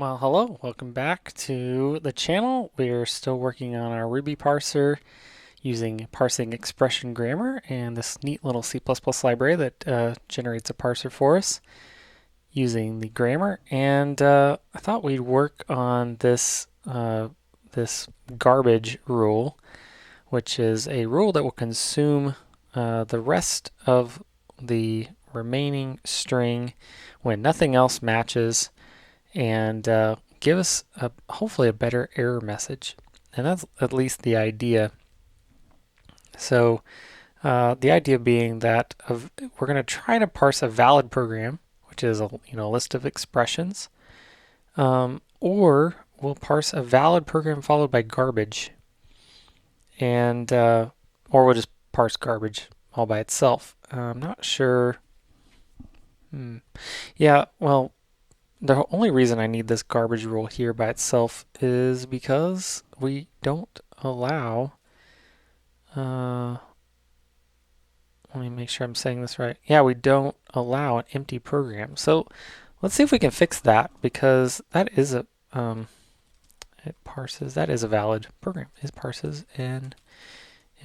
Well, hello, welcome back to the channel. We're still working on our Ruby parser using Parsing Expression Grammar and this neat little C++ library that generates a parser for us using the grammar. And I thought we'd work on this garbage rule, which is a rule that will consume the rest of the remaining string when nothing else matches, and give us hopefully a better error message. And that's at least the idea. So the idea being that we're going to try to parse a valid program, which is a list of expressions, or we'll parse a valid program followed by garbage, and or we'll just parse garbage all by itself. I'm not sure. Yeah, well, the only reason I need this garbage rule here by itself is because we don't allow, let me make sure I'm saying this right. Yeah, we don't allow an empty program. So let's see if we can fix that, because that is a, that is a valid program. It parses an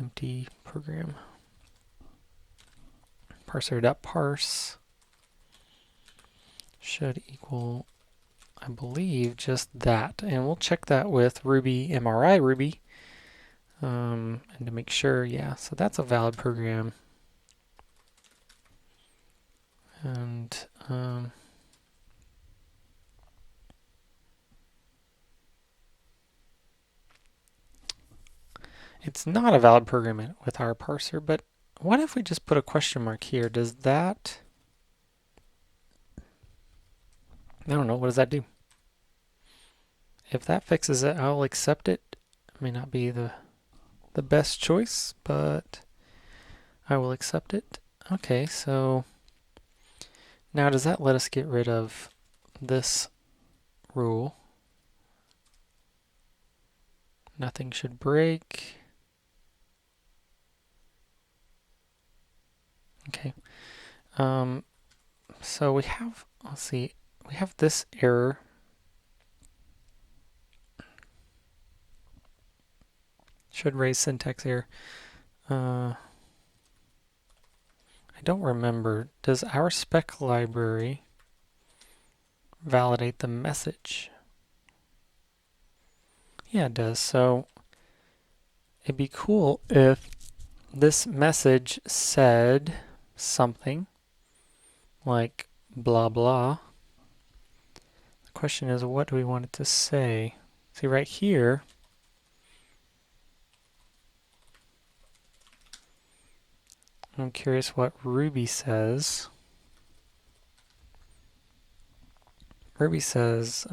empty program. Parser.parse should equal, I believe, just that. And we'll check that with Ruby MRI Ruby. And to make sure, yeah, so that's a valid program. And it's not a valid program with our parser, but what if we just put a question mark here? Does that, I don't know, what does that do? If that fixes it, I'll accept it. It may not be the best choice, but I will accept it. Okay, so now does that let us get rid of this rule? Nothing should break. Okay. So we have, let's see, we have this error. Should raise syntax error. I don't remember. Does our spec library validate the message? Yeah, it does. So it'd be cool if this message said something like blah blah. The question is, what do we want it to say? See right here, I'm curious what Ruby says. Ruby says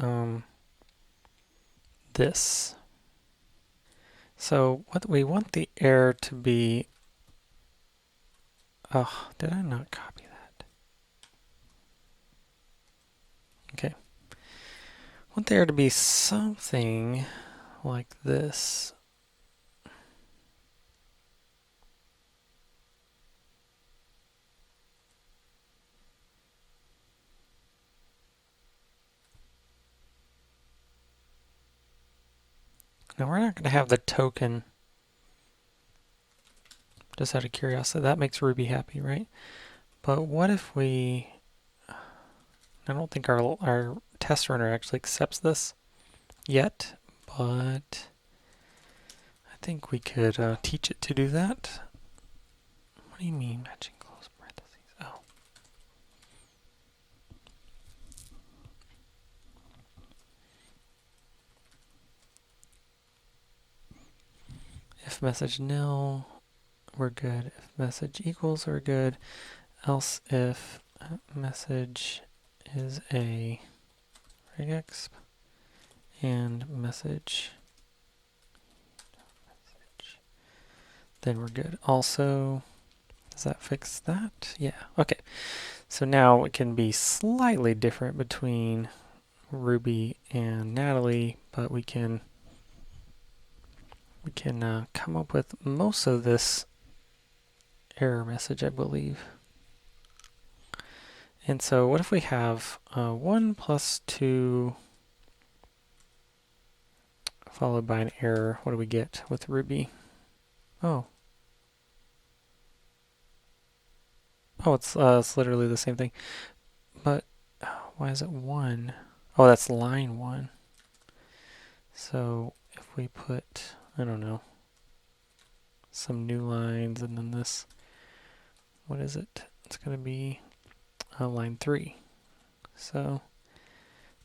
this. So what we want the error to be, oh, did I not copy that? Okay. I want the error to be something like this. Now we're not going to have the token, just out of curiosity. That makes Ruby happy, right? But what if we, I don't think our test runner actually accepts this yet, but I think we could teach it to do that. What do you mean matching close parentheses? Oh. If message nil, we're good. If message equals, we're good. Else if message is a regex and message, then we're good. Also, does that fix that? Yeah, okay. So now it can be slightly different between Ruby and Natalie, but we can come up with most of this error message, I believe. And so what if we have 1 plus 2 followed by an error. What do we get with Ruby? Oh, it's literally the same thing. But why is it 1? Oh, that's line 1. So if we put, I don't know, some new lines and then this, what is it? It's going to be line 3. So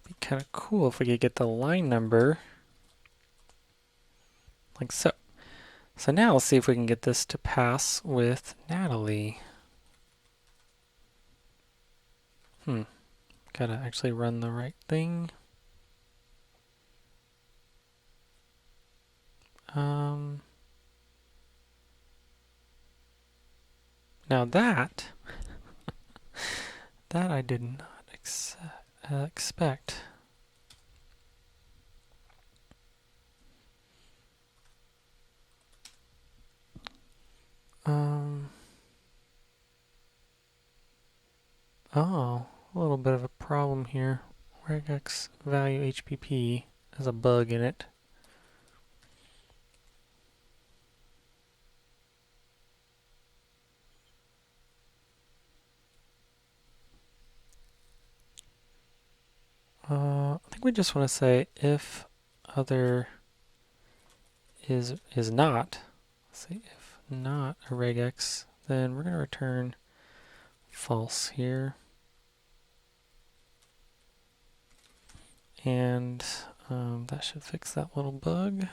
it'd be kind of cool if we could get the line number like so. So now let's see if we can get this to pass with Natalie. Gotta actually run the right thing. Now that I did not expect. Oh, a little bit of a problem here. Regex value HPP has a bug in it. I think we just want to say if other is not. Let's see, if not a regex, then we're going to return false here. And that should fix that little bug.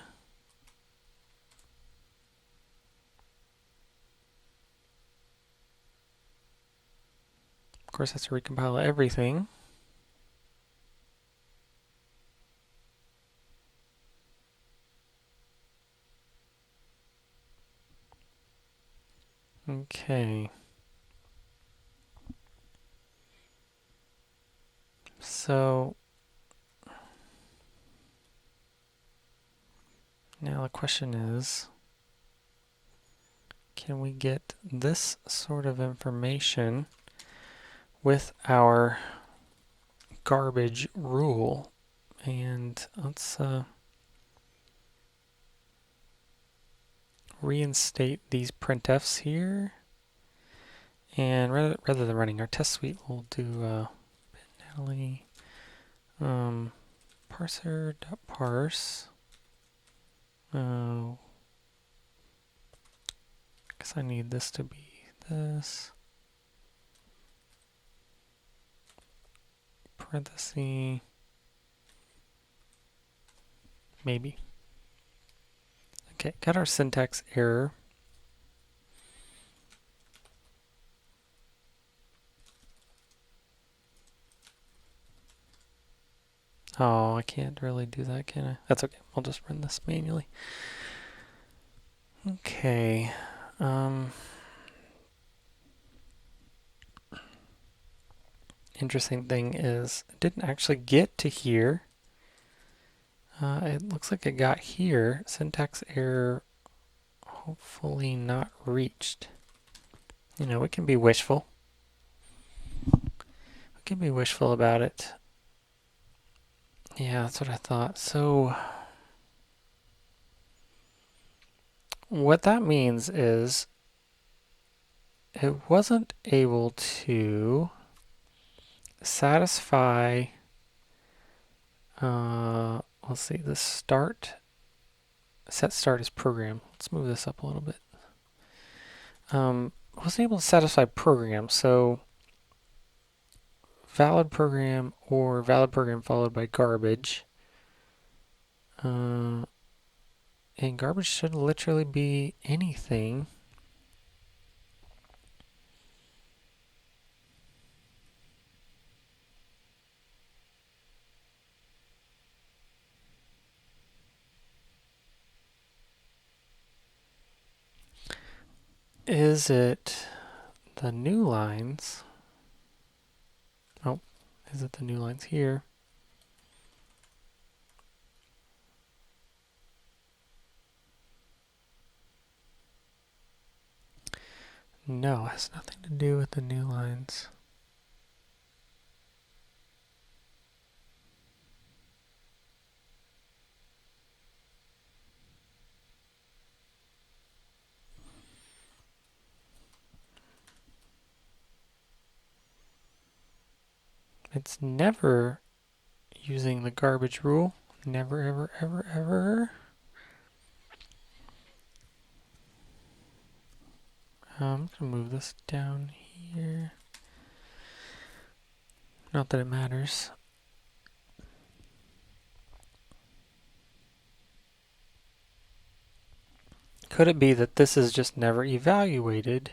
Of course, that's to recompile everything. Okay. So now the question is, can we get this sort of information with our garbage rule? And let's reinstate these printfs here. And rather than running our test suite, we'll do Natalie parser.parse. Guess I need this to be this. Parenthesis. Maybe. Okay, got our syntax error. Oh, I can't really do that, can I? That's okay. I'll just run this manually. Okay. Interesting thing is, it didn't actually get to here. It looks like it got here. Syntax error, hopefully not reached. You know, we can be wishful. We can be wishful about it. Yeah, that's what I thought. So what that means is it wasn't able to satisfy, let's see, the start, set start is program. Let's move this up a little bit. Wasn't able to satisfy program, so valid program or valid program followed by garbage. And garbage should literally be anything. Is it the new lines? Oh, is it the new lines here? No, it has nothing to do with the new lines. it's never using the garbage rule. Never, ever, ever, ever. I'm going to move this down here. Not that it matters. Could it be that this is just never evaluated?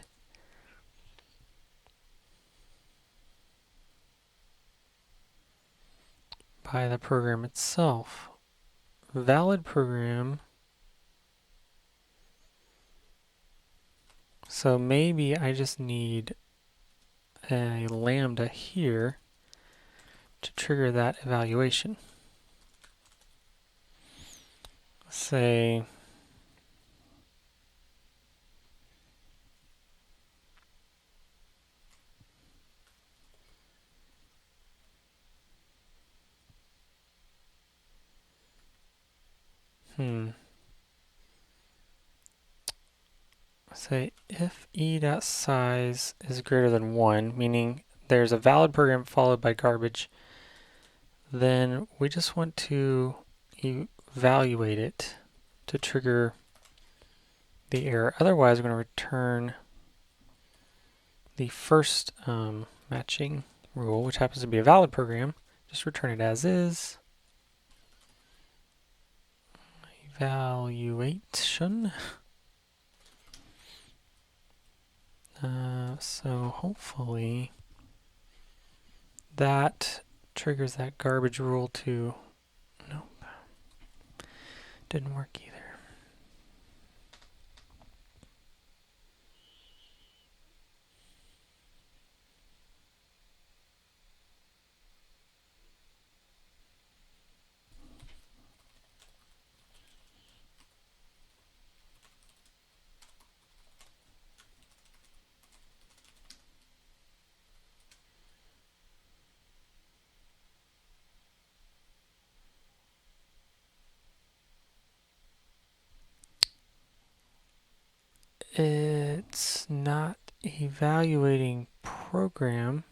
By the program itself. Valid program. So maybe I just need a lambda here to trigger that evaluation. Say say if e.size is greater than 1, meaning there's a valid program followed by garbage, then we just want to evaluate it to trigger the error. Otherwise, we're going to return the first matching rule, which happens to be a valid program. Just return it as is. Evaluation. So hopefully that triggers that garbage rule to, nope, didn't work either. It's not evaluating program.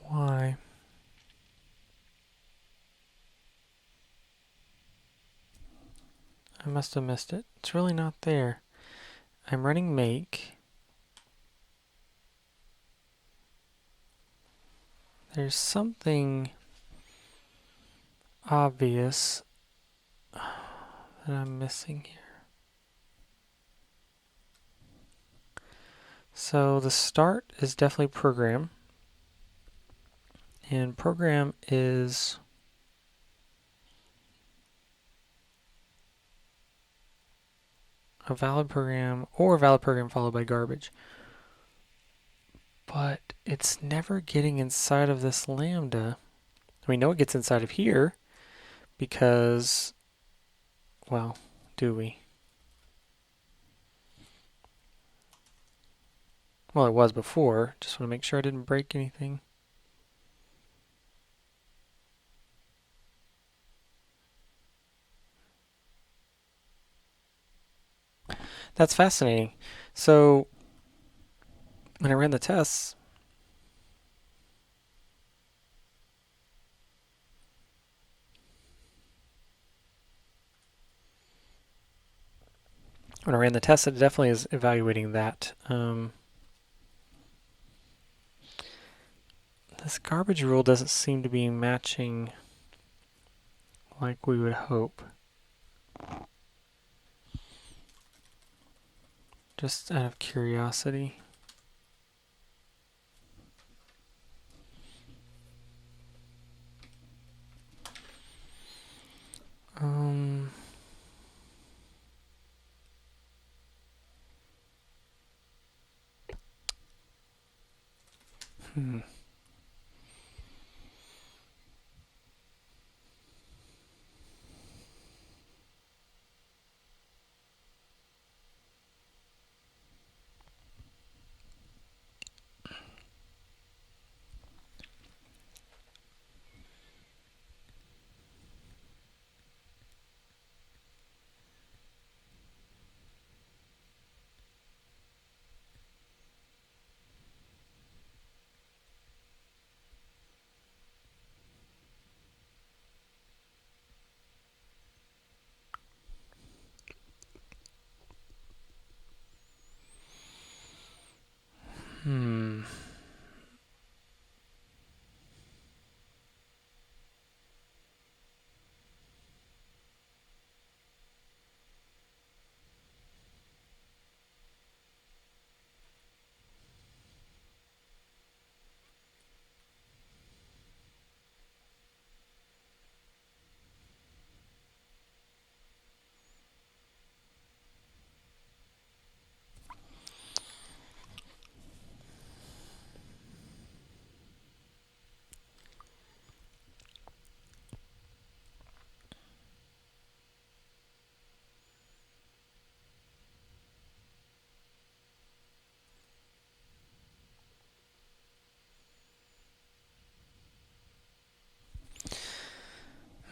Why? I must have missed it. It's really not there. I'm running make. There's something obvious that I'm missing here. So the start is definitely program. And program is a valid program or a valid program followed by garbage. But it's never getting inside of this lambda. We know it gets inside of here because, well, do we? Well, it was before. Just want to make sure I didn't break anything. That's fascinating. So when I ran the tests, it definitely is evaluating that. This garbage rule doesn't seem to be matching like we would hope. Just out of curiosity.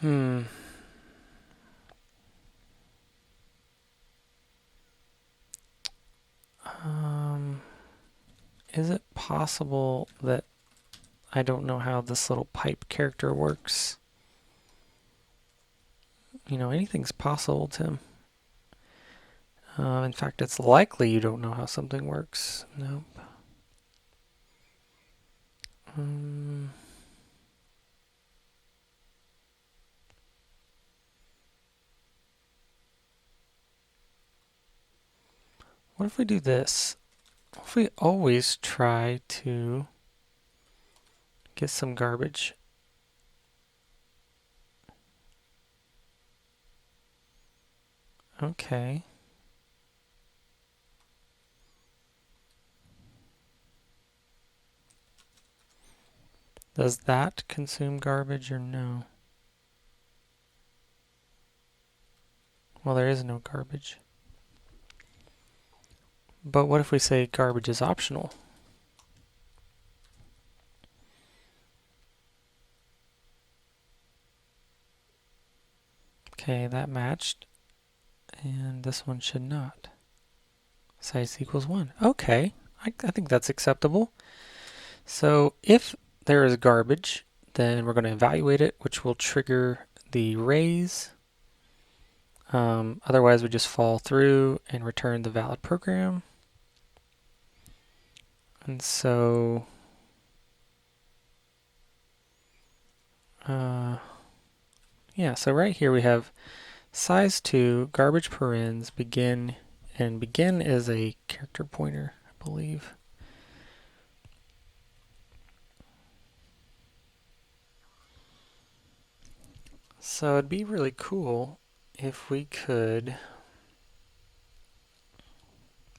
Hmm. Is it possible that I don't know how this little pipe character works? You know, anything's possible, Tim. In fact, it's likely you don't know how something works. Nope. What if we do this? What if we always try to get some garbage? Okay. Does that consume garbage or no? Well, there is no garbage. But what if we say garbage is optional? Okay, that matched. And this one should not. Size equals 1. Okay, I think that's acceptable. So if there is garbage, then we're going to evaluate it, which will trigger the raise. Otherwise, we just fall through and return the valid program. And so, yeah, so right here we have size 2, garbage parens, begin, and begin is a character pointer, I believe. So it'd be really cool if we could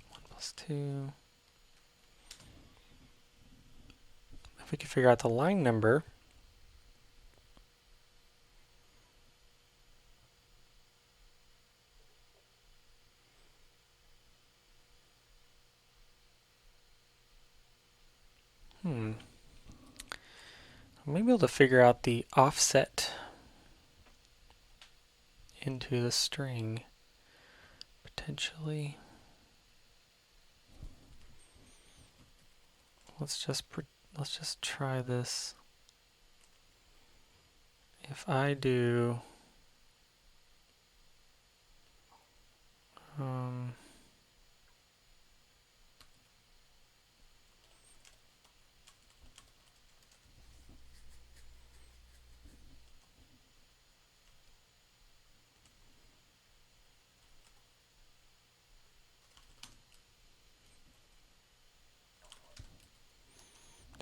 1 plus 2. If we could figure out the line number, I may be able to figure out the offset into the string, potentially. Let's just try this. If I do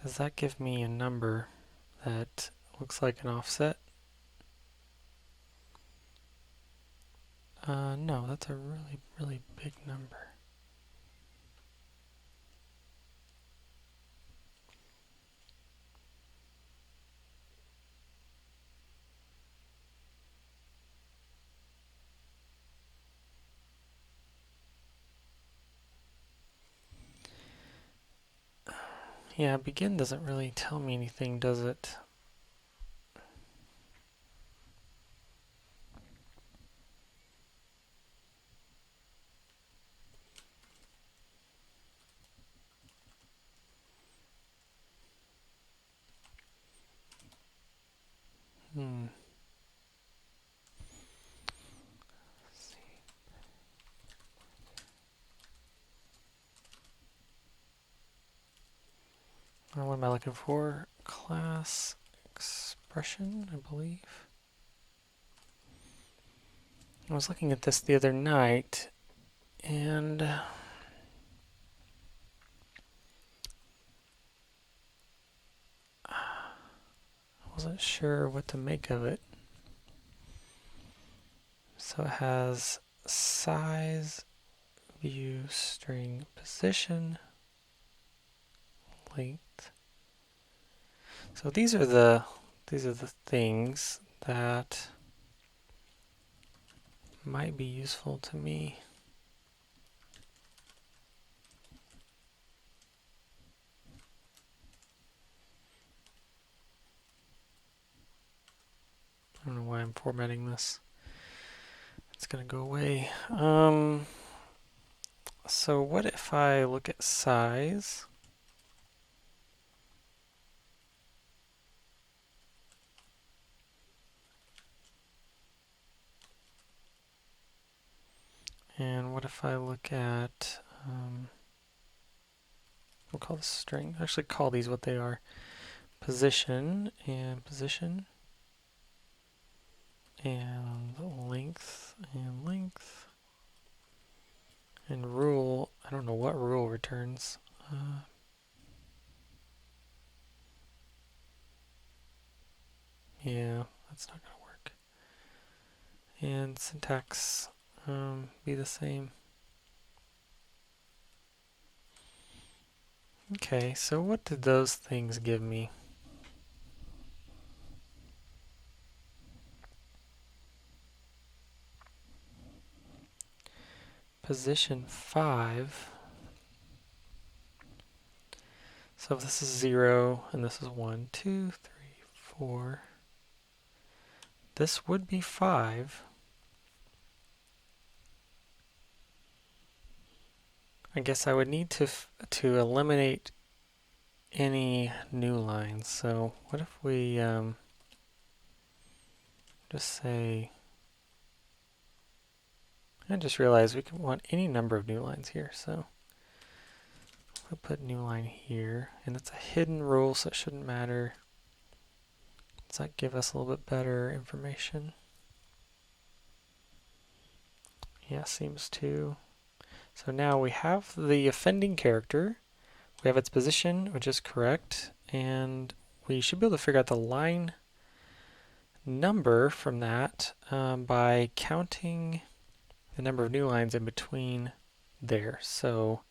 does that give me a number that looks like an offset? No, that's a really, really big number. Yeah, begin doesn't really tell me anything, does it? What am I looking for? Class expression, I believe. I was looking at this the other night, and I wasn't sure what to make of it. So it has size, view, string, position, length. So these are the things that might be useful to me. I don't know why I'm formatting this. It's going to go away. So what if I look at size? And what if I look at, we'll call this string, actually call these what they are, position, and length, and rule. I don't know what rule returns. Yeah, that's not going to work. And syntax be the same. Okay, so what did those things give me? Position 5. So if this is 0 and this is 1, 2, 3, 4, this would be 5. I guess I would need to eliminate any new lines. So what if we just say, I just realized we can want any number of new lines here. So we'll put new line here, and it's a hidden rule, so it shouldn't matter. Does that give us a little bit better information? Yeah, seems to. So now we have the offending character, we have its position, which is correct, and we should be able to figure out the line number from that by counting the number of new lines in between there. So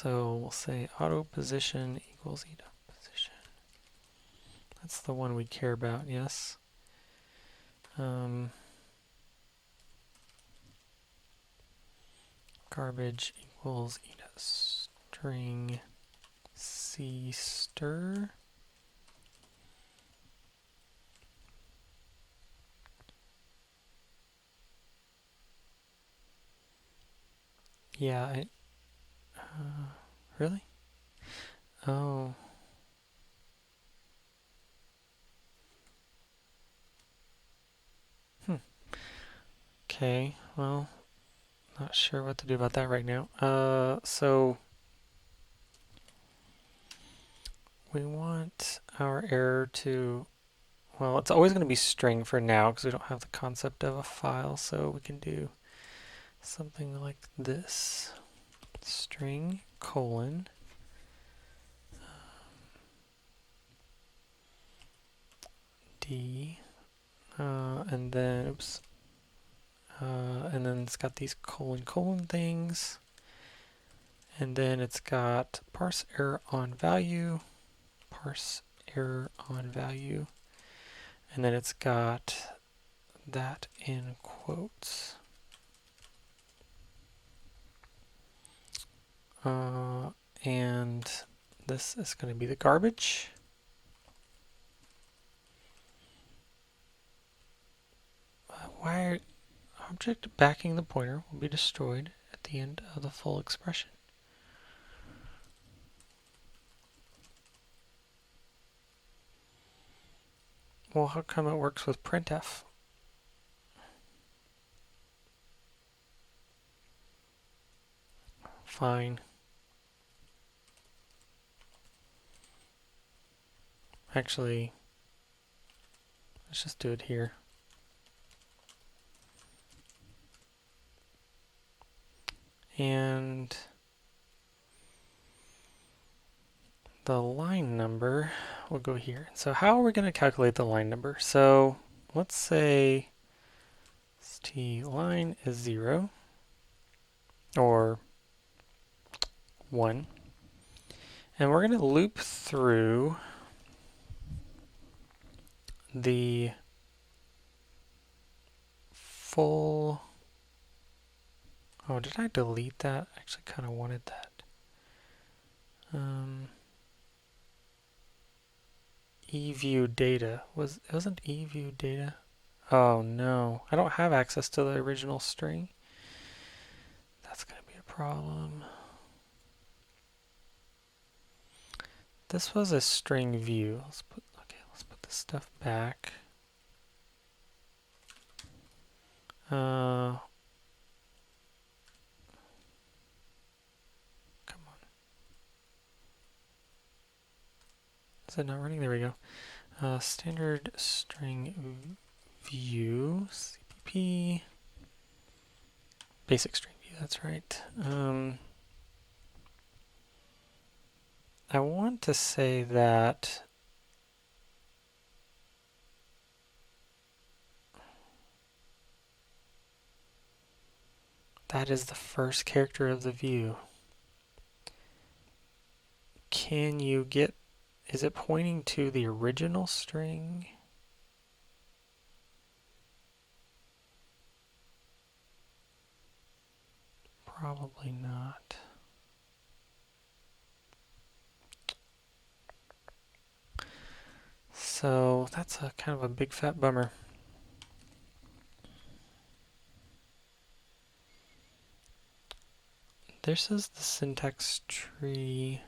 we'll say auto position equals edo position. That's the one we care about, yes. Garbage equals edo string c stir. Yeah, really? Oh. Okay, well, not sure what to do about that right now. So we want our error to, well, it's always going to be string for now because we don't have the concept of a file, so we can do something like this. String colon D and then oops and then it's got these colon things, and then it's got parse error on value, and then it's got that in quotes. And this is going to be the garbage. Why object backing the pointer will be destroyed at the end of the full expression. Well, how come it works with printf? Fine. Actually, let's just do it here. And the line number will go here. So how are we going to calculate the line number? So let's say st line is 0 or 1. And we're going to loop through the full. Oh, did I delete that? I actually kind of wanted that. eView data. It wasn't eView data? Oh no, I don't have access to the original string. That's going to be a problem. This was a string view. Let's put this stuff back. Come on. Is it not running? There we go. Standard string view, CPP, basic string view, that's right. I want to say that that is the first character of the view. Can you get, is it pointing to the original string? Probably not. So that's a kind of a big fat bummer. This is the syntax tree.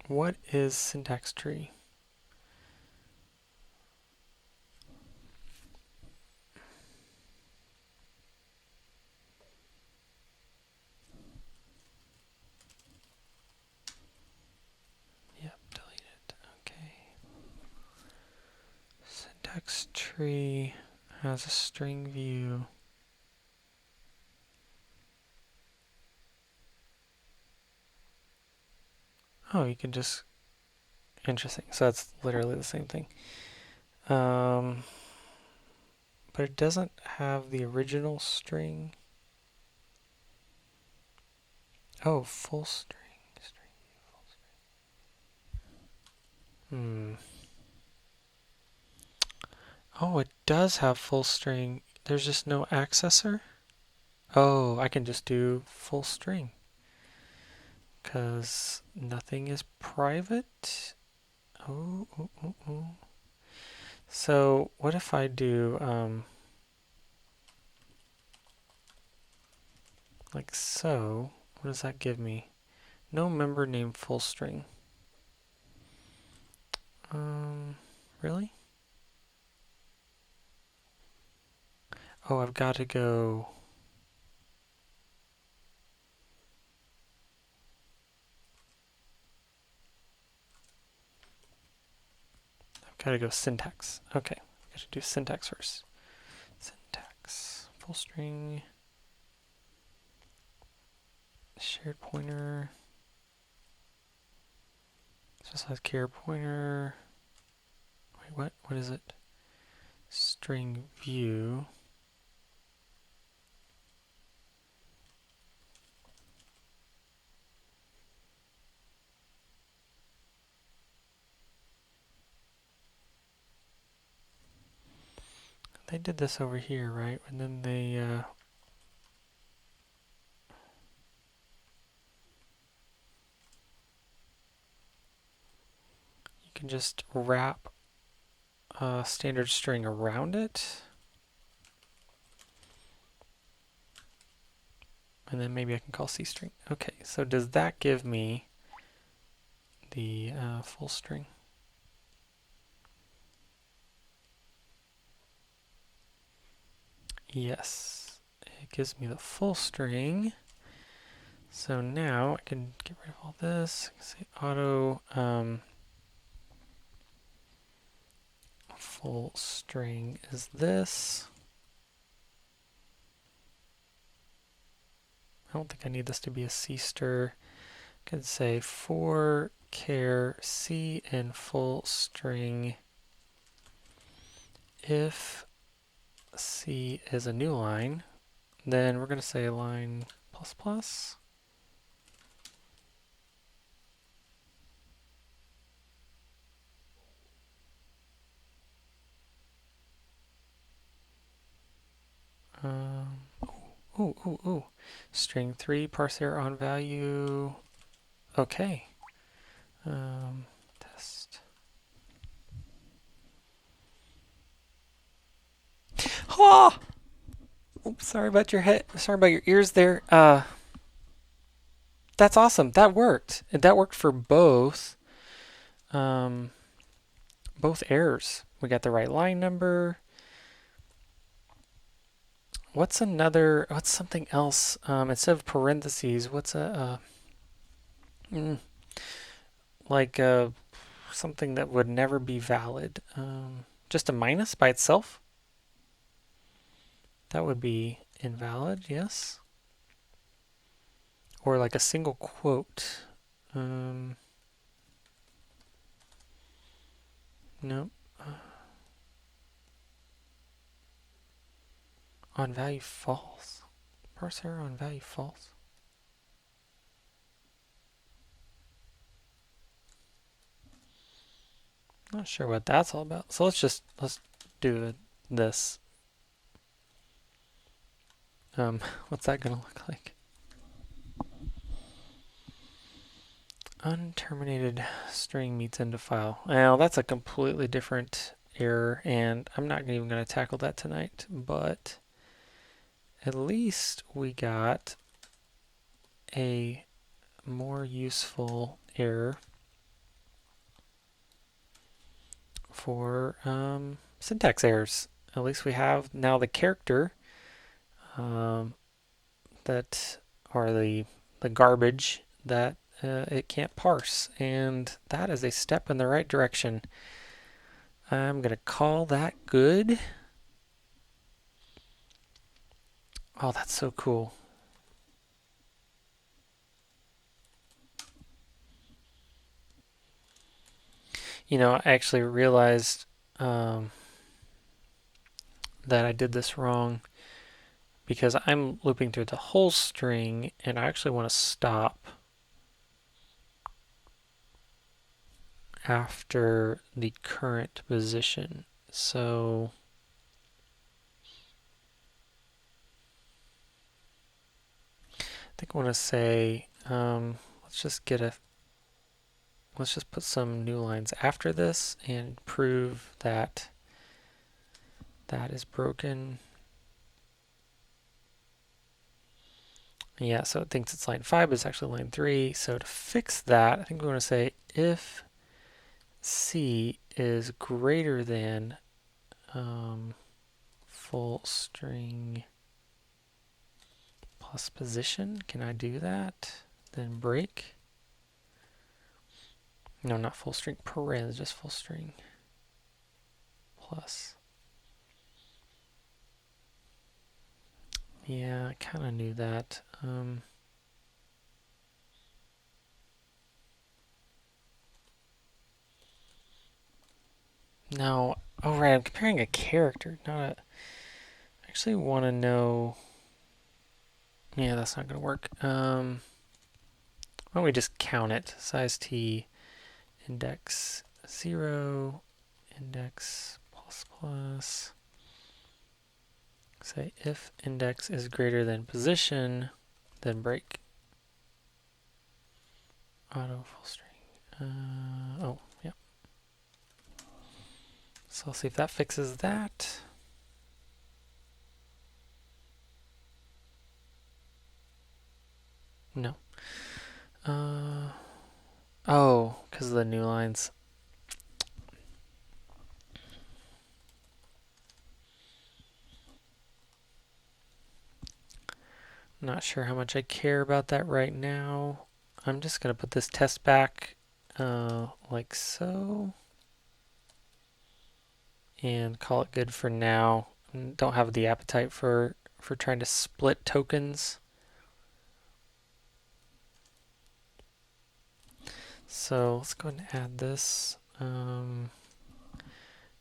What is syntax tree? Yep, delete it. Okay. Syntax tree has a string view. Oh, you can just, interesting. So that's literally the same thing. But it doesn't have the original string. Oh, full string. Oh, it does have full string. There's just no accessor? Oh, I can just do full string. Because nothing is private. Oh. So what if I do like so? What does that give me? No member name full string. Really? Oh, I've got to go. I've got to go syntax. Okay, I've got to do syntax first. Syntax, full string, shared pointer, specified char pointer. Wait, what? What is it? String view. They did this over here, right? And then they you can just wrap a standard string around it. And then maybe I can call cstring. Okay, so does that give me the full string? Yes, it gives me the full string. So now I can get rid of all this. I can say auto full string is this. I don't think I need this to be a cster. I could say for char c in full string if c is a new line, then we're going to say line plus plus. String 3, parser on value. Okay. Test. Oh! Oops, sorry about your head. Sorry about your ears there. That's awesome. That worked. That worked for both errors. We got the right line number. What's something else? Instead of parentheses, what's like something that would never be valid? Just a minus by itself? That would be invalid, yes. Or like a single quote. No. On value false. Parser on value false. Not sure what that's all about. So let's do this. What's that gonna look like? Unterminated string meets end of file. Well, that's a completely different error, and I'm not even going to tackle that tonight, but at least we got a more useful error for syntax errors. At least we have now the character that, or the garbage that it can't parse, and that is a step in the right direction. I'm going to call that good. Oh, that's so cool. You know, I actually realized that I did this wrong because I'm looping through the whole string, and I actually want to stop after the current position. So I think I want to say, let's just put some new lines after this and prove that that is broken. Yeah, so it thinks it's line 5, but it's actually line 3. So to fix that, I think we want to say if C is greater than full string plus position. Can I do that? Then break. No, not full string, parens, just full string plus. Yeah, I kind of knew that. No, oh right, I'm comparing a character, not a. I actually want to know. Yeah, that's not going to work. Why don't we just count it? Size t, index 0, index plus plus. Say if index is greater than position, then break. Auto full string. Oh, yeah. So I'll see if that fixes that. No. Oh, because of the new lines. Not sure how much I care about that right now. I'm just going to put this test back like so. And call it good for now. Don't have the appetite for trying to split tokens. So let's go ahead and add this. And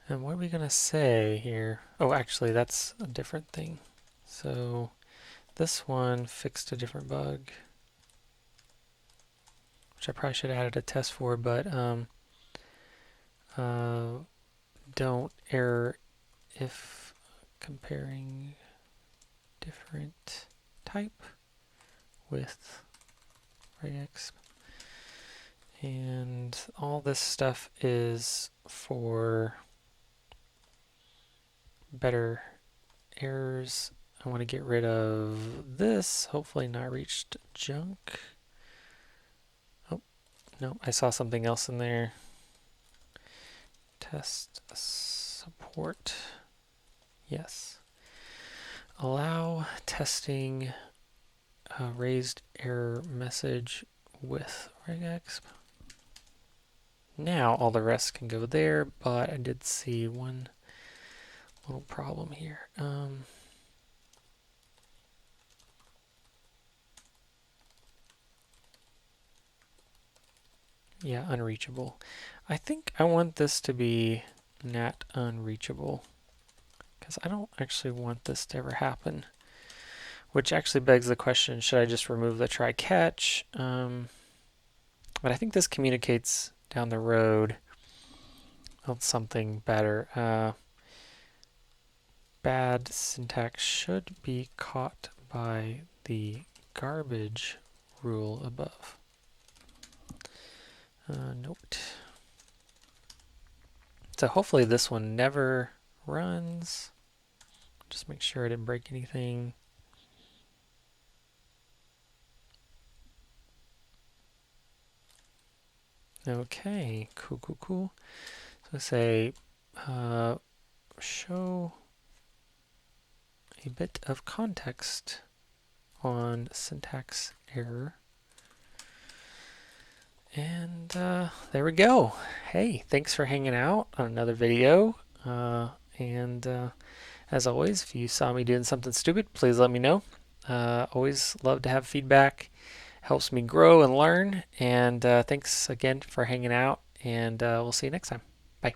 what are we going to say here? Oh, actually, that's a different thing. So this one fixed a different bug, which I probably should have added a test for, but don't error if comparing different type with regex And all this stuff is for better errors. I want to get rid of this, hopefully not reached junk. Oh, no, I saw something else in there. Test support. Yes. Allow testing raised error message with regexp. Now all the rest can go there, but I did see one little problem here. Yeah, unreachable. I think I want this to be not unreachable because I don't actually want this to ever happen. Which actually begs the question, should I just remove the try catch? But I think this communicates down the road with something better. Bad syntax should be caught by the garbage rule above. Note. So hopefully this one never runs. Just make sure I didn't break anything. Okay, cool. So say show a bit of context on syntax error. And there we go. Hey, thanks for hanging out on another video. As always, if you saw me doing something stupid, please let me know. Always love to have feedback. Helps me grow and learn. And thanks again for hanging out. And we'll see you next time. Bye.